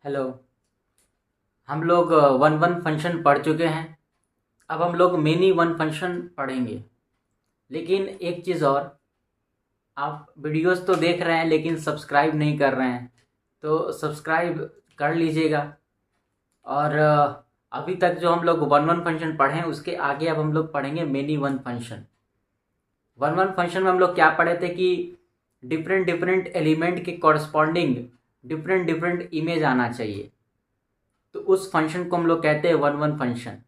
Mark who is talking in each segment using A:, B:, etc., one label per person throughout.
A: Hello. हम लोग one one function पढ़ चुके हैं। अब हम लोग मेनी वन फंक्शन पढ़ेंगे। लेकिन एक चीज़ और, आप वीडियोस तो देख रहे हैं लेकिन सब्सक्राइब नहीं कर रहे हैं, तो सब्सक्राइब कर लीजिएगा। और अभी तक जो हम लोग वन वन फंक्शन पढ़े हैं उसके आगे अब हम लोग पढ़ेंगे many one function. One one function में हम लोग क्या पढ़े थे कि डिफरेंट डिफरेंट एलिमेंट के कॉरस्पॉन्डिंग डिफरेंट डिफरेंट इमेज आना चाहिए, तो उस फंक्शन को हम लोग कहते हैं वन वन फंक्शन।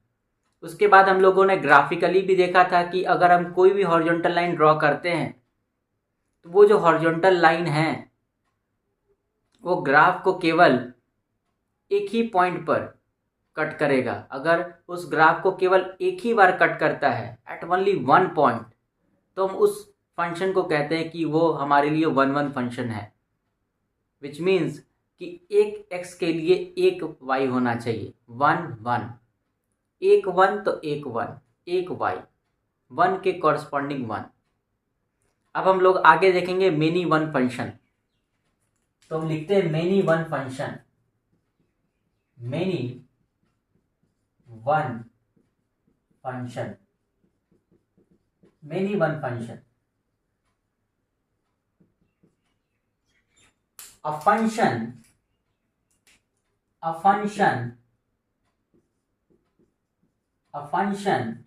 A: उसके बाद हम लोगों ने ग्राफिकली भी देखा था कि अगर हम कोई भी हॉरिजॉन्टल लाइन ड्रॉ करते हैं तो वो जो हॉरिजॉन्टल लाइन है वो ग्राफ को केवल एक ही पॉइंट पर कट करेगा। अगर उस ग्राफ को केवल एक ही बार कट करता है एट ओनली वन पॉइंट, तो हम उस फंक्शन को कहते हैं कि वो हमारे लिए वन वन फंक्शन है। विच मीन्स कि एक x के लिए एक y होना चाहिए, वन वन, एक वन तो एक वन, एक y, वन के कॉरस्पॉन्डिंग वन। अब हम लोग आगे देखेंगे मेनी वन फंक्शन। तो हम लिखते हैं many one function, many one function, many one function. A function, a function, a function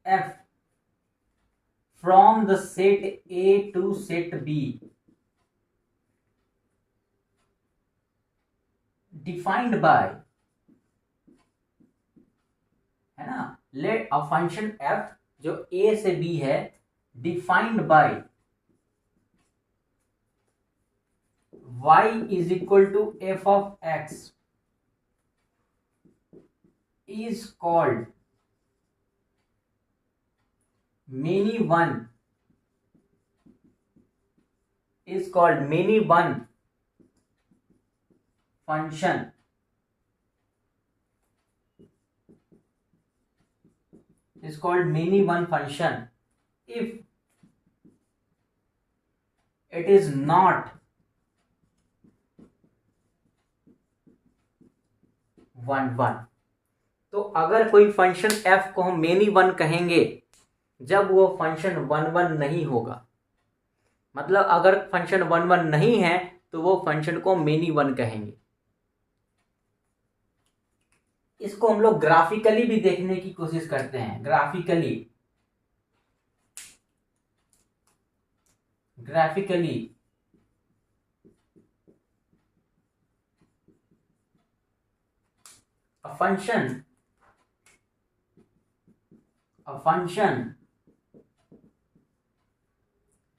A: f from the set A to set B defined by, है ना, let a function f जो A से B है defined by y is equal to f of x is called many one, is called many one function, is called many one function if it is not one one. तो अगर कोई function f को हम many one कहेंगे जब वो function one one नहीं होगा। मतलब अगर फंक्शन वन वन नहीं है तो वो फंक्शन को मेनी वन कहेंगे। इसको हम लोग ग्राफिकली भी देखने की कोशिश करते हैं। Graphically a function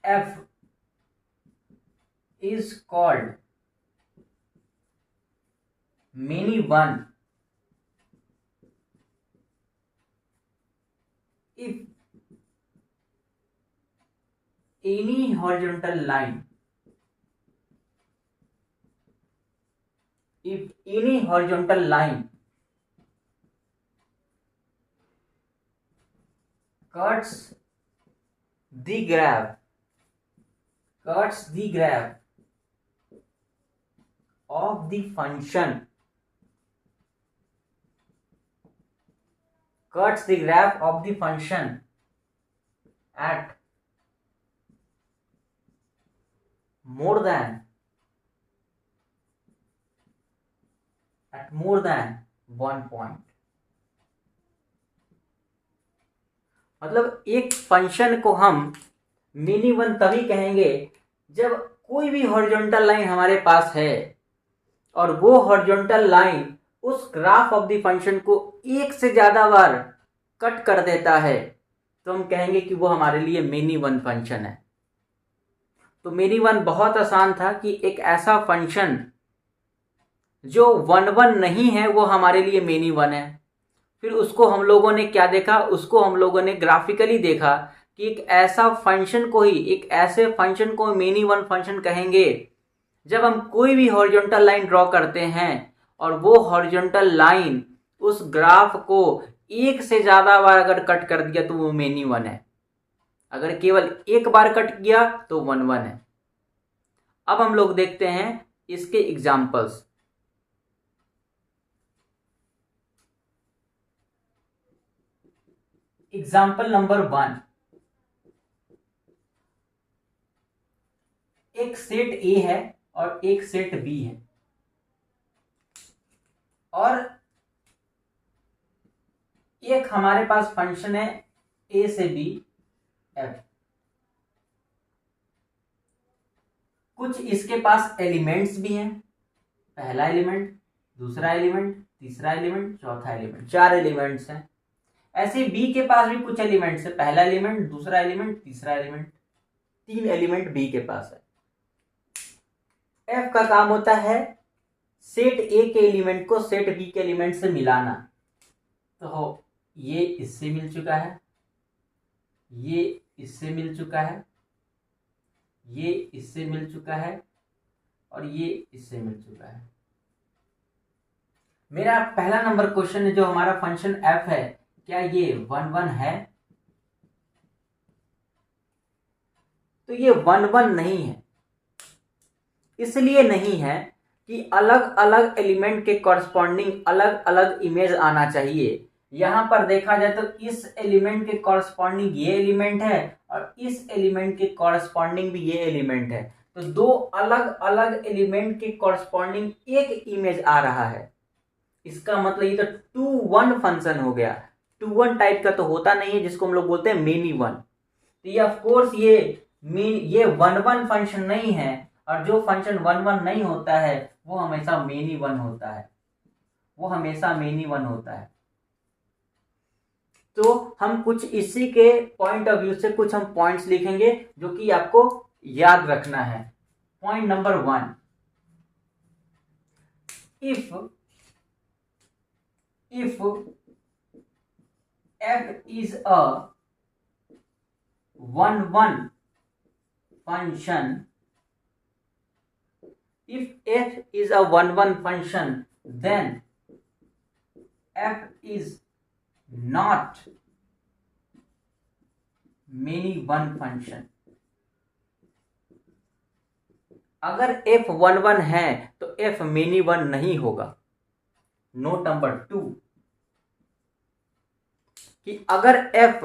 A: f is called many one if any horizontal line, if any horizontal line cuts the graph of the function, cuts the graph of the function at more than one point। मतलब एक function को हम mini one तभी कहेंगे जब कोई भी horizontal line हमारे पास है और वो हॉरिजॉन्टल लाइन उस ग्राफ ऑफ द फंक्शन को एक से ज्यादा बार कट कर देता है, तो हम कहेंगे कि वो हमारे लिए मिनी वन फंक्शन है। तो मिनी वन बहुत आसान था कि एक ऐसा फंक्शन जो वन वन नहीं है वो हमारे लिए मिनी वन है। फिर उसको हम लोगों ने क्या देखा, उसको हम लोगों ने ग्राफिकली देखा कि एक ऐसे फंक्शन को मिनी वन फंक्शन कहेंगे जब हम कोई भी हॉरिजॉन्टल लाइन ड्रॉ करते हैं और वो हॉरिजॉन्टल लाइन उस ग्राफ को एक से ज्यादा बार अगर कट कर दिया तो वो मेनी वन है। अगर केवल एक बार कट किया तो वन वन है। अब हम लोग देखते हैं इसके एग्जाम्पल्स। एग्जाम्पल नंबर 1, एक सेट ए है और एक सेट बी है, और एक हमारे पास फंक्शन है ए से बी एफ। कुछ इसके पास एलिमेंट्स भी हैं, पहला एलिमेंट, दूसरा एलिमेंट, तीसरा एलिमेंट, चौथा एलिमेंट, 4 एलिमेंट्स हैं। ऐसे बी के पास भी कुछ एलिमेंट्स है, पहला एलिमेंट, दूसरा एलिमेंट, तीसरा एलिमेंट, 3 एलिमेंट बी के पास है। एफ का काम होता है सेट ए के एलिमेंट को सेट बी के एलिमेंट से मिलाना। तो ये इससे मिल चुका है, ये इससे मिल चुका है, ये इससे मिल चुका है, और ये इससे मिल चुका है। मेरा पहला नंबर क्वेश्चन है, जो हमारा फंक्शन एफ है, क्या ये 1 1 है? तो ये 1 1 नहीं है। इसलिए नहीं है कि अलग अलग एलिमेंट के कॉरस्पॉन्डिंग अलग अलग इमेज आना चाहिए। यहां पर देखा जाए तो इस एलिमेंट के कॉरस्पॉन्डिंग ये एलिमेंट है, और इस एलिमेंट के कॉरस्पॉन्डिंग भी ये एलिमेंट है। तो 2 अलग अलग एलिमेंट के कॉरस्पॉन्डिंग एक इमेज आ रहा है। इसका मतलब ये तो 2 1 फंक्शन हो गया। 2 1 टाइप का तो होता नहीं है, जिसको हम लोग बोलते हैं मेनी वन। तो ये ऑफकोर्स ये 1 1 फंक्शन नहीं है, और जो फंक्शन 1 1 नहीं होता है वो हमेशा मेनी वन होता है, वो हमेशा मेनी वन होता है। तो हम कुछ इसी के पॉइंट ऑफ व्यू से कुछ हम पॉइंट्स लिखेंगे जो कि आपको याद रखना है। Point number 1, if f is a 1 1 function, if f is a 1 1 function, then f is not many one function। अगर f 1 1 है तो f मेनी वन नहीं होगा। नोट नंबर 2, कि अगर f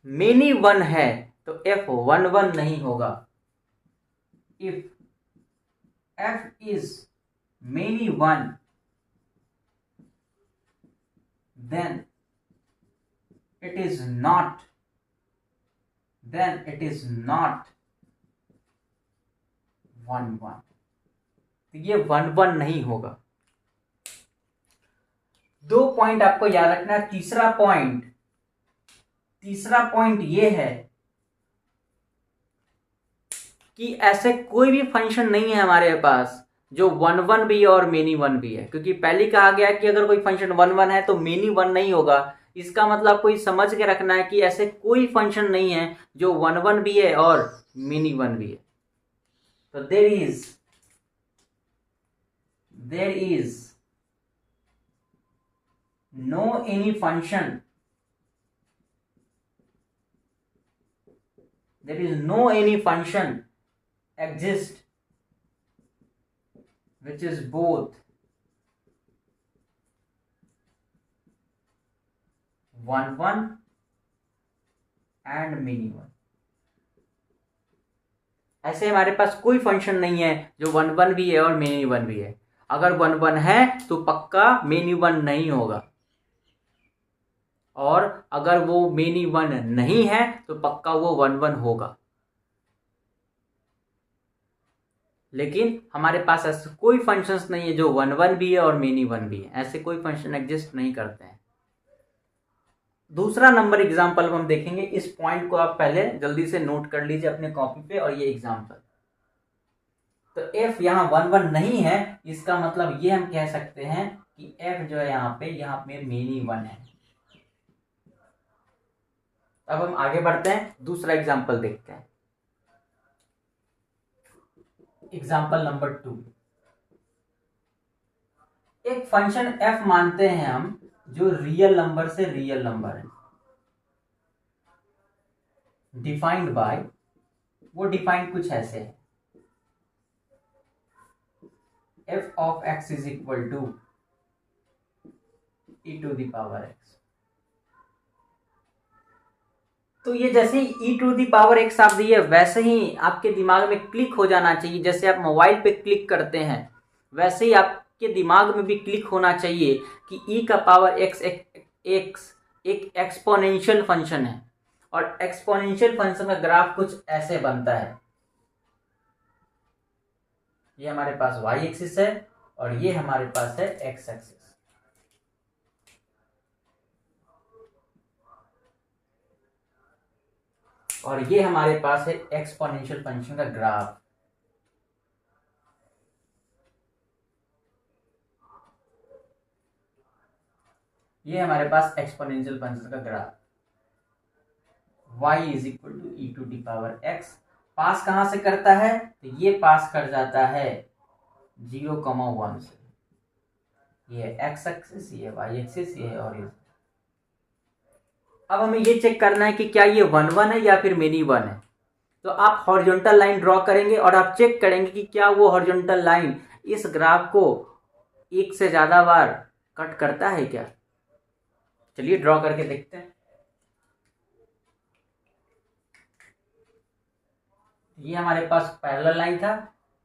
A: मेनी वन है तो f 1 1 नहीं होगा। If f is many one, then it is not 1 1। तो ये 1 1 नहीं होगा। 2 पॉइंट आपको याद रखना है। तीसरा पॉइंट ये है कि ऐसे कोई भी फंक्शन नहीं है हमारे पास जो 1 1 भी है और मेनी वन भी है, क्योंकि पहले कहा गया कि अगर कोई फंक्शन 1 1 है तो मेनी वन नहीं होगा। इसका मतलब आपको समझ के रखना है कि ऐसे कोई फंक्शन नहीं है जो 1 1 भी है और मेनी वन भी है। तो there is no any function, there is no any function exist which is both 1 1 and many one। ऐसे हमारे पास कोई फंक्शन नहीं है जो 1 1 भी है और मेनी वन भी है। अगर 1 1 है तो पक्का मेनी वन नहीं होगा, और अगर वो मेनी वन नहीं है तो पक्का वो 1 1 होगा। लेकिन हमारे पास ऐसे कोई फंक्शंस नहीं है जो 1 1 भी है और मेनी वन भी है। ऐसे कोई फंक्शन एग्जिस्ट नहीं करते हैं। दूसरा नंबर एग्जाम्पल हम देखेंगे। इस पॉइंट को आप पहले जल्दी से नोट कर लीजिए अपने कॉपी पे, और ये एग्जाम्पल। तो f यहाँ 1 1 नहीं है, इसका मतलब ये हम कह सकते हैं कि f जो है यहाँ पे मेनी वन है। अब हम आगे बढ़ते हैं, दूसरा एग्जाम्पल देखते हैं। एग्जाम्पल नंबर 2, एक फंक्शन f मानते हैं हम जो रियल नंबर से रियल नंबर है, डिफाइंड बाय, वो डिफाइंड कुछ ऐसे है। F of x is equal to e to the power x. तो ये जैसे ही e to the power x आप दिए वैसे ही आपके दिमाग में क्लिक हो जाना चाहिए। जैसे आप मोबाइल पे क्लिक करते हैं वैसे ही आपके दिमाग में भी क्लिक होना चाहिए कि ई का पावर एक्स एक एक्सपोनेंशियल फंक्शन है और एक्सपोनेंशियल फंक्शन का ग्राफ कुछ ऐसे बनता है। ये हमारे पास वाई एक्सिस है और ये हमारे पास है एक्स एक्सिस। और ये हमारे पास है एक्सपोनेंशियल फंक्शन का ग्राफ। ये हमारे पास एक्सपोनेंशियल फंक्शन का graph y is equal to e to the power x। Pass कहां से करता है? तो ये पास कर जाता है 0,1 से। ये x एक्सिस, ये y एक्सिस, ये और ये। अब हमें ये चेक करना है कि क्या ये 1,1 है या फिर मेनी 1 है। तो आप हॉरिजॉन्टल लाइन ड्रॉ करेंगे और आप चेक करेंगे कि क्या वो हॉरिजॉन्टल लाइन इस ग्राफ को एक से ज्यादा बार कट करता है क्या। चलिए ड्रॉ करके देखते हैं। ये हमारे पास पैरेलल लाइन था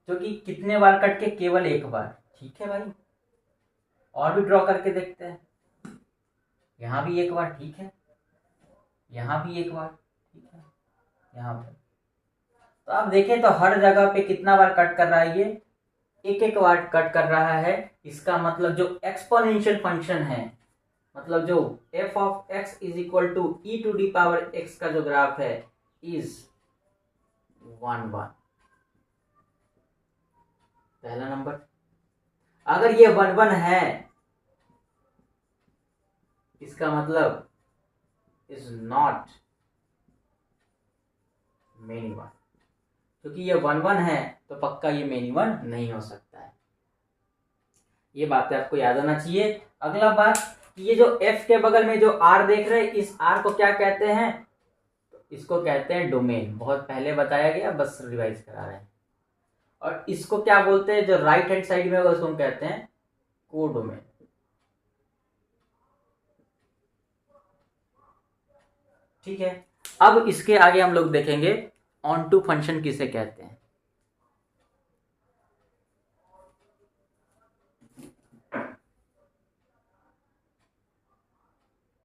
A: जो कि कितने बार कट के? केवल एक बार। ठीक है भाई, और भी ड्रॉ करके देखते हैं। यहां भी एक बार, ठीक है, यहां भी एक बार, ठीक है, यहां पर। तो आप देखें तो हर जगह पे कितना बार कट कर रहा है? ये एक एक बार कट कर रहा है। इसका मतलब जो एक्सपोनेंशियल फंक्शन है, मतलब जो f of x is equal to e to the power x का जो ग्राफ है इज 1,1। पहला नंबर। अगर ये 1,1 है इसका मतलब इज नॉट मेनी 1। क्योंकि ये 1,1 है तो पक्का ये मेनी 1 नहीं हो सकता है। ये बातें आपको याद होना चाहिए। अगला बात, ये जो f के बगल में जो r देख रहे हैं, इस r को क्या कहते हैं? इसको कहते हैं डोमेन। बहुत पहले बताया गया, बस रिवाइज करा रहे हैं। और इसको क्या बोलते हैं? जो राइट हैंड साइड में होगा उसको हम कहते हैं कोडोमेन। ठीक है, अब इसके आगे हम लोग देखेंगे ऑन टू फंक्शन किसे कहते हैं।